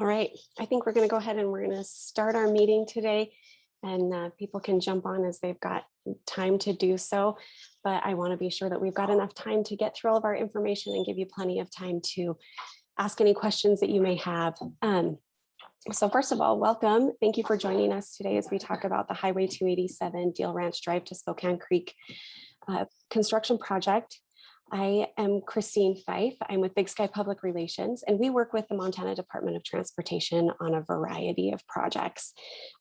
All right, I think we're going to go ahead and we're going to start our meeting today, and people can jump on as they've got time to do so. But I want to be sure that we've got enough time to get through all of our information and give you plenty of time to ask any questions that you may have. So first of all, welcome. Thank you for joining us today as we talk about the Highway 287 Deal Ranch Drive to Spokane Creek construction project. I am Christine Fife. I'm with Big Sky Public Relations, and we work with the Montana Department of Transportation on a variety of projects.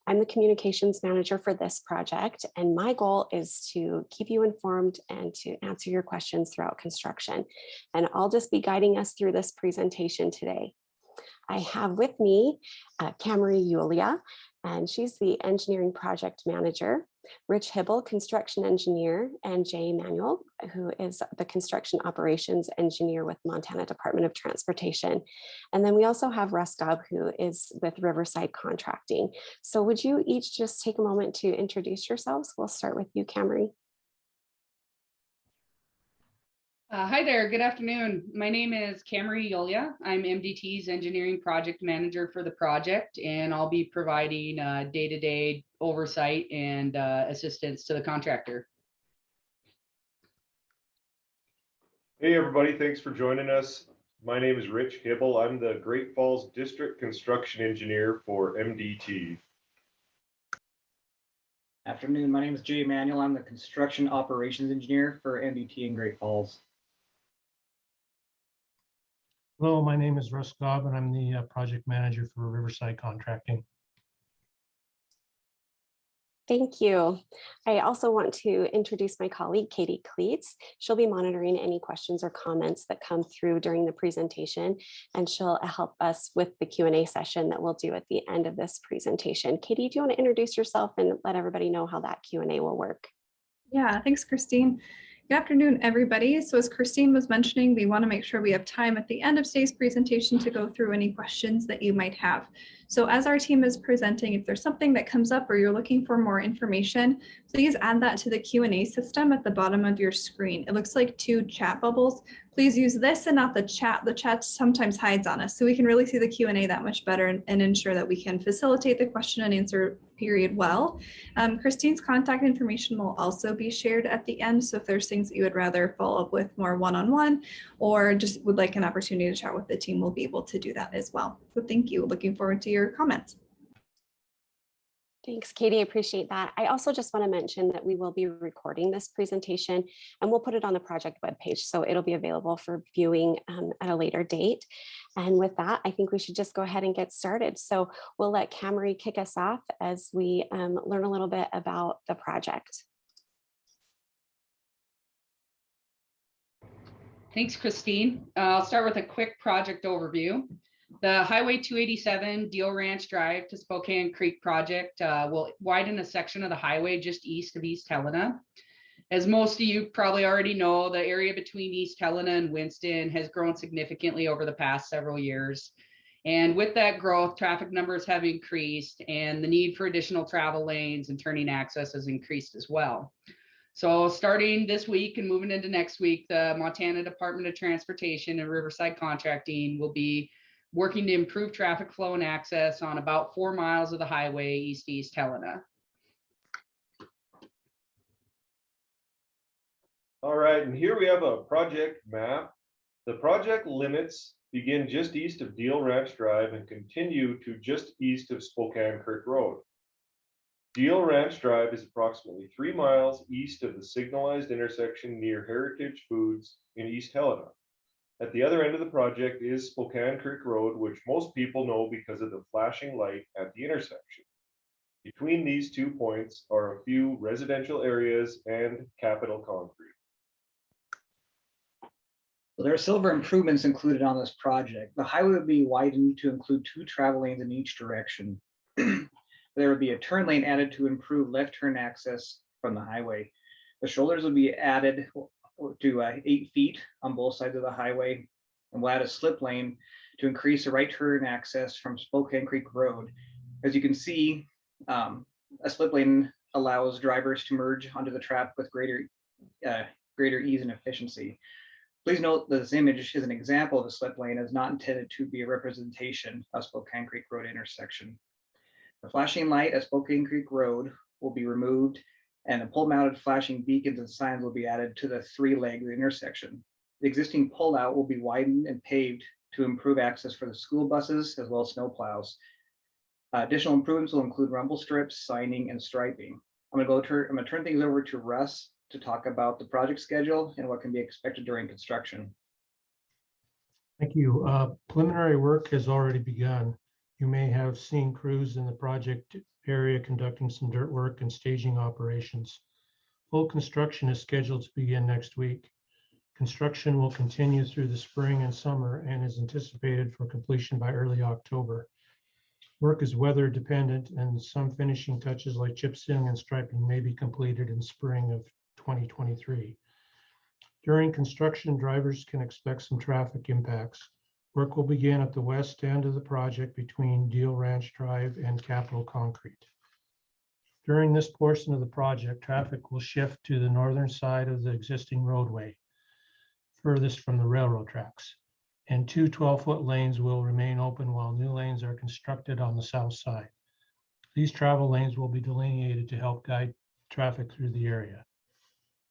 I'm the communications manager for this project, and my goal is to keep you informed and to answer your questions throughout construction. And I'll just be guiding us through this presentation today. I have with me Hwy287, and she's the engineering project manager, Rich Hibble, construction engineer, and Jay Manuel, who is the construction operations engineer with Montana Department of Transportation. And then we also have Russ Gobb, who is with Riverside Contracting. So would you each just take a moment to introduce yourselves? We'll start with you, Camry. Hi there, good afternoon. My name is Hwy287. I'm MDT's engineering project manager for the project, and I'll be providing day-to-day oversight and assistance to the contractor. Hey everybody, thanks for joining us. My name is Rich Hibble. I'm the Great Falls District Construction Engineer for MDT. Afternoon, my name is Jay Manuel. I'm the Construction Operations Engineer for MDT in Great Falls. Hello, my name is Russ Gobb, and I'm the project manager for Riverside Contracting. Thank you. I also want to introduce my colleague, Katie Cleats. She'll be monitoring any questions or comments that come through during the presentation, and she'll help us with the Q&A session that we'll do at the end of this presentation. Katie, do you want to introduce yourself and let everybody know how that Q&A will work? Yeah, thanks, Christine. Good afternoon, everybody. So as Christine was mentioning, we want to make sure we have time at the end of today's presentation to go through any questions that you might have. So as our team is presenting, if there's something that comes up or you're looking for more information, please add that to the Q&A system at the bottom of your screen. It looks like 2 chat bubbles. Please use this and not the chat. The chat sometimes hides on us, so we can really see the Q&A that much better and ensure that we can facilitate the question and answer period well. Christine's contact information will also be shared at the end, so if there's things that you would rather follow up with more one-on-one or just would like an opportunity to chat with the team, we'll be able to do that as well. So thank you. Looking forward to your comments. Thanks, Katie. Appreciate that. I also just want to mention that we will be recording this presentation and we'll put it on the project webpage, so it'll be available for viewing at a later date. And with that, I think we should just go ahead and get started. So we'll let Camry kick us off as we learn a little bit about the project. Thanks, Christine. I'll start with a quick project overview. The Highway 287 Deal Ranch Drive to Spokane Creek project will widen a section of the highway just east of East Helena. As most of you probably already know, the area between East Helena and Winston has grown significantly over the past several years. And with that growth, traffic numbers have increased and the need for additional travel lanes and turning access has increased as well. So starting this week and moving into next week, the Montana Department of Transportation and Riverside Contracting will be working to improve traffic flow and access on about 4 miles of the highway east to East Helena. All right, and here we have a project map. The project limits begin just east of Deal Ranch Drive and continue to just east of Spokane Creek Road. Deal Ranch Drive is approximately 3 miles east of the signalized intersection near Heritage Foods in East Helena. At the other end of the project is Spokane Creek Road, which most people know because of the flashing light at the intersection. Between these 2 points are a few residential areas and Capital Concrete. So there are several improvements included on this project. The highway would be widened to include 2 travel lanes in each direction. There would be a turn lane added to improve left turn access from the highway. The shoulders would be added to 8 feet on both sides of the highway, and we'll add a slip lane to increase the right turn access from Spokane Creek Road. As you can see, a slip lane allows drivers to merge onto the traffic with greater ease and efficiency. Please note that this image is an example of a slip lane and is not intended to be a representation of Spokane Creek Road intersection. The flashing light at Spokane Creek Road will be removed and the pole-mounted flashing beacons and signs will be added to the 3-leg intersection. The existing pull-out will be widened and paved to improve access for the school buses as well as snowplows. Additional improvements will include rumble strips, signing, and striping. I'm going to turn things over to Russ to talk about the project schedule and what can be expected during construction. Thank you. Preliminary work has already begun. You may have seen crews in the project area conducting some dirt work and staging operations. Full construction is scheduled to begin next week. Construction will continue through the spring and summer and is anticipated for completion by early October. Work is weather dependent and some finishing touches like chip sealing and striping may be completed in spring of 2023. During construction, drivers can expect some traffic impacts. Work will begin at the west end of the project between Deal Ranch Drive and Capitol Concrete. During this portion of the project, traffic will shift to the northern side of the existing roadway, furthest from the railroad tracks, and 2 12-foot lanes will remain open while new lanes are constructed on the south side. These travel lanes will be delineated to help guide traffic through the area.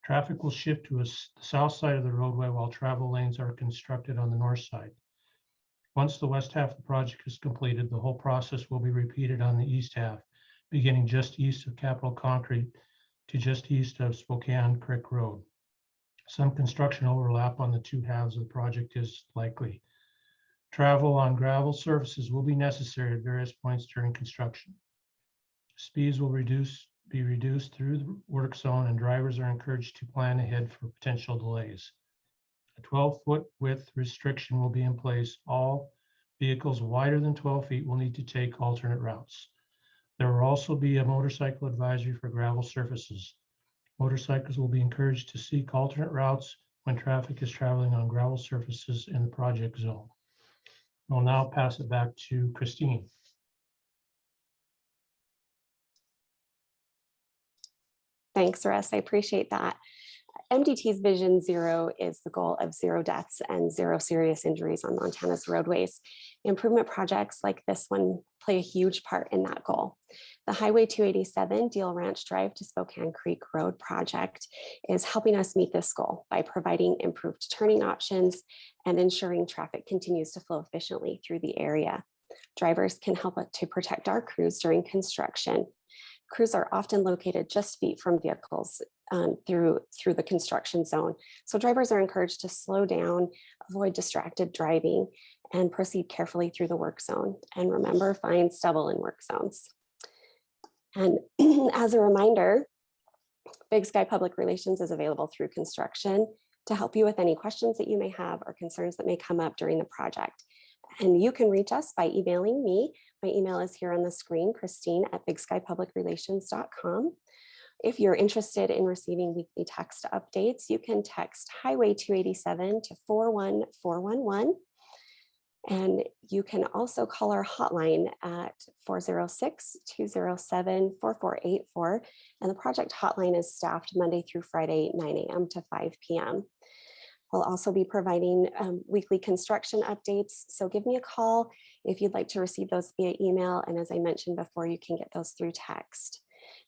Traffic will shift to the south side of the roadway while travel lanes are constructed on the north side. Once the west half of the project is completed, the whole process will be repeated on the east half, beginning just east of Capitol Concrete to just east of Spokane Creek Road. Some construction overlap on the 2 halves of the project is likely. Travel on gravel surfaces will be necessary at various points during construction. Speeds will be reduced through the work zone and drivers are encouraged to plan ahead for potential delays. A 12-foot width restriction will be in place. All vehicles wider than 12 feet will need to take alternate routes. There will also be a motorcycle advisory for gravel surfaces. Motorcycles will be encouraged to seek alternate routes when traffic is traveling on gravel surfaces in the project zone. I'll now pass it back to Christine. Thanks, Russ. I appreciate that. MDT's Vision Zero is the goal of 0 deaths and 0 serious injuries on Montana's roadways. Improvement projects like this one play a huge part in that goal. The Highway 287 Deal Ranch Drive to Spokane Creek Road project is helping us meet this goal by providing improved turning options and ensuring traffic continues to flow efficiently through the area. Drivers can help to protect our crews during construction. Crews are often located just feet from vehicles through the construction zone. So drivers are encouraged to slow down, avoid distracted driving, and proceed carefully through the work zone. And remember, find stubble in work zones. And as a reminder, Big Sky Public Relations is available through construction to help you with any questions that you may have or concerns that may come up during the project. And you can reach us by emailing me. My email is here on the screen, Christine@bigskypublicrelations.com. If you're interested in receiving weekly text updates, you can text Highway 287 to 41411. And you can also call our hotline at 406-207-4484. And the project hotline is staffed Monday through Friday, 9 a.m. to 5 p.m. We'll also be providing weekly construction updates. So give me a call if you'd like to receive those via email. And as I mentioned before, you can get those through text.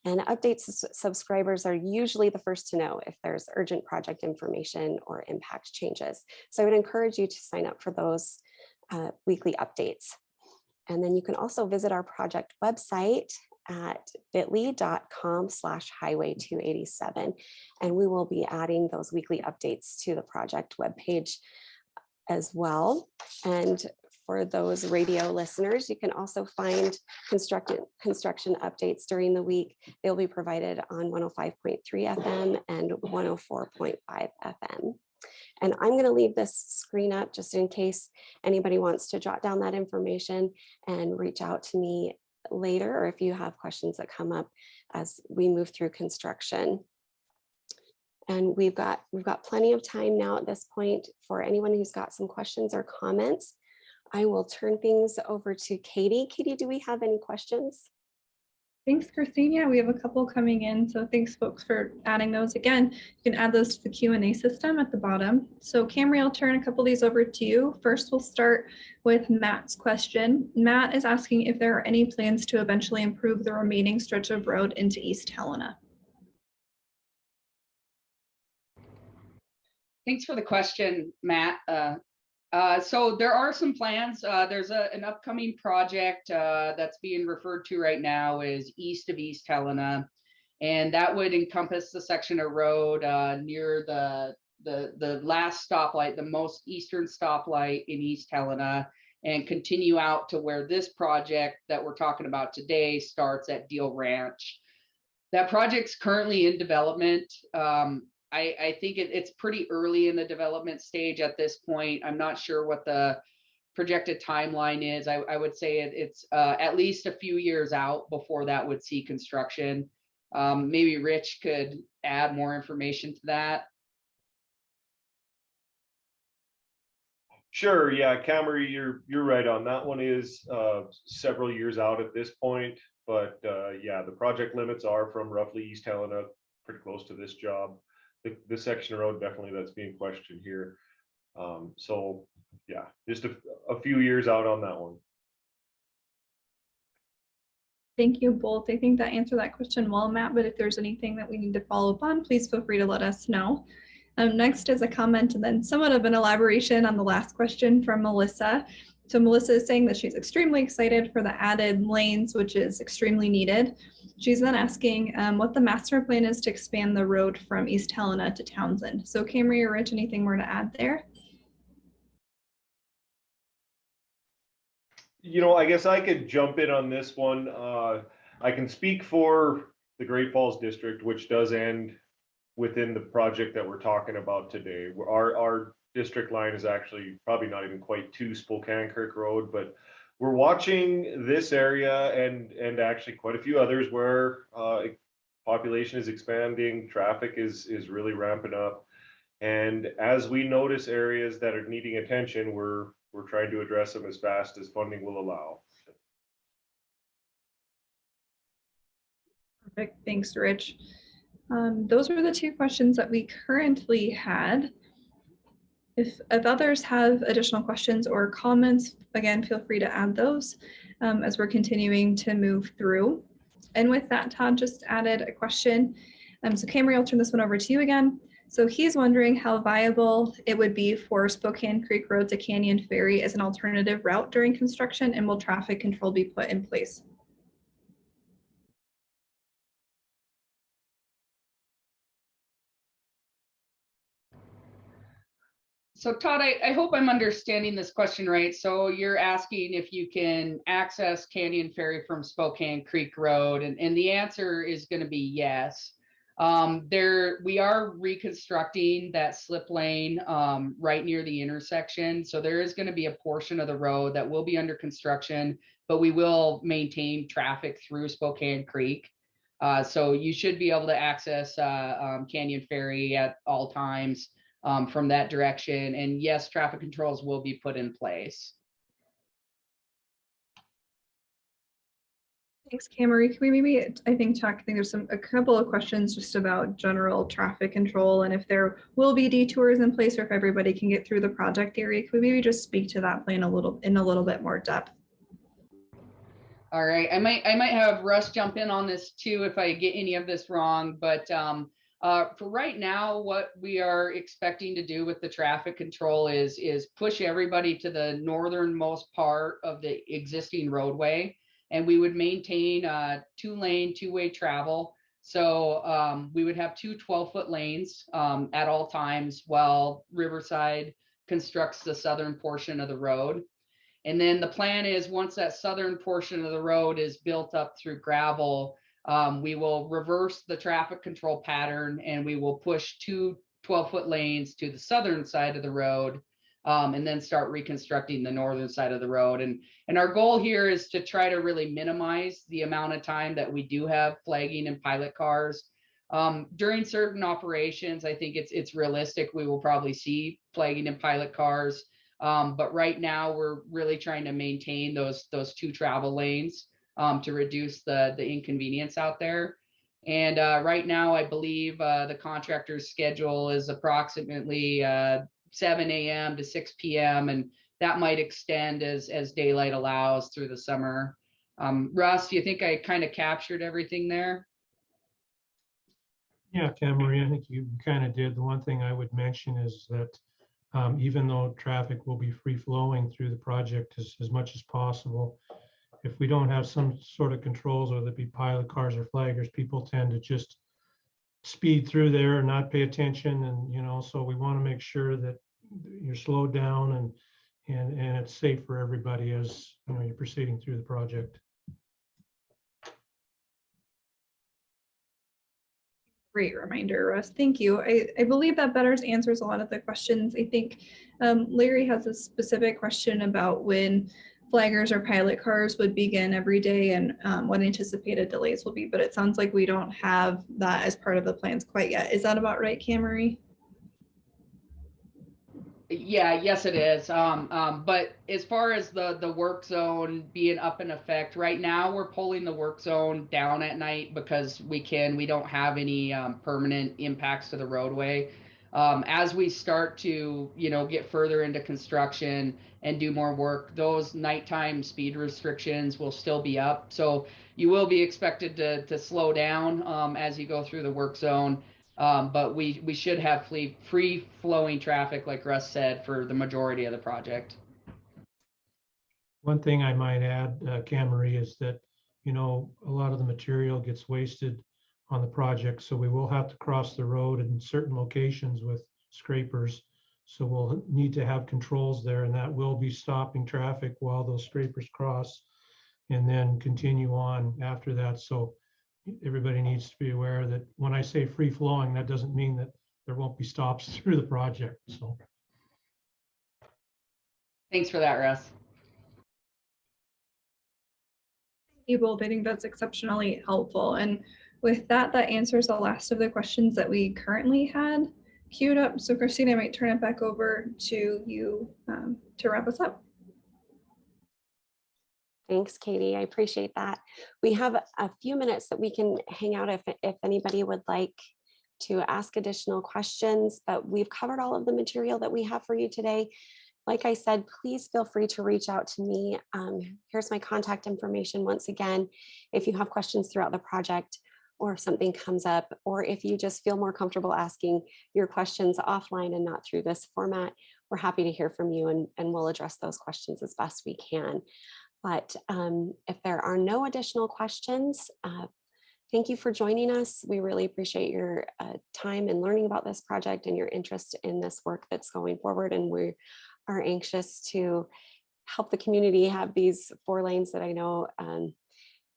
And updates subscribers are usually the first to know if there's urgent project information or impact changes. So I would encourage you to sign up for those weekly updates. And then you can also visit our project website at bit.ly.com/highway287. And we will be adding those weekly updates to the project webpage as well. And for those radio listeners, you can also find construction updates during the week. They'll be provided on 105.3 FM and 104.5 FM. And I'm going to leave this screen up just in case anybody wants to jot down that information and reach out to me later, or if you have questions that come up as we move through construction. And we've got plenty of time now at this point for anyone who's got some questions or comments. I will turn things over to Katie. Katie, do we have any questions? Thanks, Christine. Yeah, we have a couple coming in. So thanks, folks, for adding those. Again, you can add those to the Q&A system at the bottom. So Camry, I'll turn a couple of these over to you. First, we'll start with Matt's question. Matt is asking if there are any plans to eventually improve the remaining stretch of road into East Helena. Thanks for the question, Matt. So there are some plans. There's an upcoming project that's being referred to right now is east of East Helena, and that would encompass the section of road near the last stoplight, the most eastern stoplight in East Helena, and continue out to where this project that we're talking about today starts at Deal Ranch. That project's currently in development. I think it's pretty early in the development stage at this point. I'm not sure what the projected timeline is. I would say it's at least a few years out before that would see construction. Maybe Rich could add more information to that. Sure, yeah, Camry, you're right on that one. Is several years out at this point, but yeah, the project limits are from roughly East Helena, pretty close to this job. The section of road definitely that's being questioned here. So yeah, just a few years out on that one. Thank you both. I think that answered that question well, Matt, but if there's anything that we need to follow up on, please feel free to let us know. Next is a comment and then somewhat of an elaboration on the last question from Melissa. So Melissa is saying that she's extremely excited for the added lanes, which is extremely needed. She's then asking what the master plan is to expand the road from East Helena to Townsend. So Camry or Rich, anything more to add there? You know, I guess I could jump in on this one. I can speak for the Great Falls District, which does end within the project that we're talking about today. Our district line is actually probably not even quite to Spokane Creek Road, but we're watching this area and actually quite a few others where population is expanding, traffic is really ramping up. And as we notice areas that are needing attention, we're trying to address them as fast as funding will allow. Perfect, thanks, Rich. Those were the two questions that we currently had. If others have additional questions or comments, again, feel free to add those as we're continuing to move through. And with that, Todd just added a question. So Camry, I'll turn this one over to you again. So he's wondering how viable it would be for Spokane Creek Road to Canyon Ferry as an alternative route during construction, and will traffic control be put in place? So Todd, I hope I'm understanding this question right. So you're asking if you can access Canyon Ferry from Spokane Creek Road, and the answer is going to be yes. We are reconstructing that slip lane right near the intersection. So there is going to be a portion of the road that will be under construction, but we will maintain traffic through Spokane Creek. So you should be able to access Canyon Ferry at all times from that direction. And yes, traffic controls will be put in place. Thanks, Camry. Can we maybe, I think there's a couple of questions just about general traffic control and if there will be detours in place or if everybody can get through the project area. Can we maybe just speak to that plan in a little bit more depth? All right, I might have Russ jump in on this too if I get any of this wrong, but for right now, what we are expecting to do with the traffic control is push everybody to the northernmost part of the existing roadway, and we would maintain two-lane, two-way travel. So we would have two 12-foot lanes at all times while Riverside constructs the southern portion of the road. And then the plan is once that southern portion of the road is built up through gravel, we will reverse the traffic control pattern and we will push two 12-foot lanes to the southern side of the road and then start reconstructing the northern side of the road. And our goal here is to try to really minimize the amount of time that we do have flagging and pilot cars. During certain operations, I think it's realistic. We will probably see flagging and pilot cars. But right now we're really trying to maintain those two travel lanes to reduce the inconvenience out there. And right now, I believe the contractor's schedule is approximately 7 a.m. to 6 p.m. and that might extend as daylight allows through the summer. Russ, do you think I kind of captured everything there? Yeah, Marie, I think you kind of did. The one thing I would mention is that even though traffic will be free flowing through the project as much as possible, if we don't have some sort of controls, whether it be pilot cars or flaggers, people tend to just speed through there and not pay attention. And, you know, so we want to make sure that you're slowed down and it's safe for everybody as, you know, you're proceeding through the project. Great reminder, Russ. Thank you. I believe that better answers a lot of the questions. I think Larry has a specific question about when flaggers or pilot cars would begin every day and what anticipated delays will be, but it sounds like we don't have that as part of the plans quite yet. Is that about right, Marie? Yeah, yes, it is. But as far as the work zone being up in effect, right now we're pulling the work zone down at night because we don't have any permanent impacts to the roadway. As we start to, you know, get further into construction and do more work, those nighttime speed restrictions will still be up. So you will be expected to slow down as you go through the work zone. But we should have free flowing traffic, like Russ said, for the majority of the project. One thing I might add, Marie, is that, you know, a lot of the material gets wasted on the project. So we will have to cross the road in certain locations with scrapers. So we'll need to have controls there, and that will be stopping traffic while those scrapers cross and then continue on after that. So everybody needs to be aware that when I say free flowing, that doesn't mean that there won't be stops through the project. So Thanks for that, Russ. Thank you both. I think that's exceptionally helpful. And with that, that answers the last of the questions that we currently had queued up. So Christine, I might turn it back over to you to wrap us up. Thanks, Katie. I appreciate that. We have a few minutes that we can hang out if anybody would like to ask additional questions, but we've covered all of the material that we have for you today. Like I said, please feel free to reach out to me. Here's my contact information once again. If you have questions throughout the project, or if something comes up, or if you just feel more comfortable asking your questions offline and not through this format, we're happy to hear from you and we'll address those questions as best we can. But if there are no additional questions, thank you for joining us. We really appreciate your time in learning about this project and your interest in this work that's going forward. And we are anxious to help the community have these 4 lanes that I know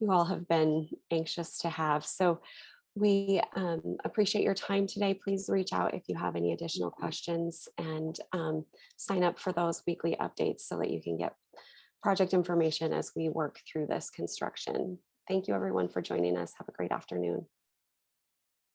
you all have been anxious to have. So we appreciate your time today. Please reach out if you have any additional questions and sign up for those weekly updates so that you can get project information as we work through this construction. Thank you everyone for joining us. Have a great afternoon.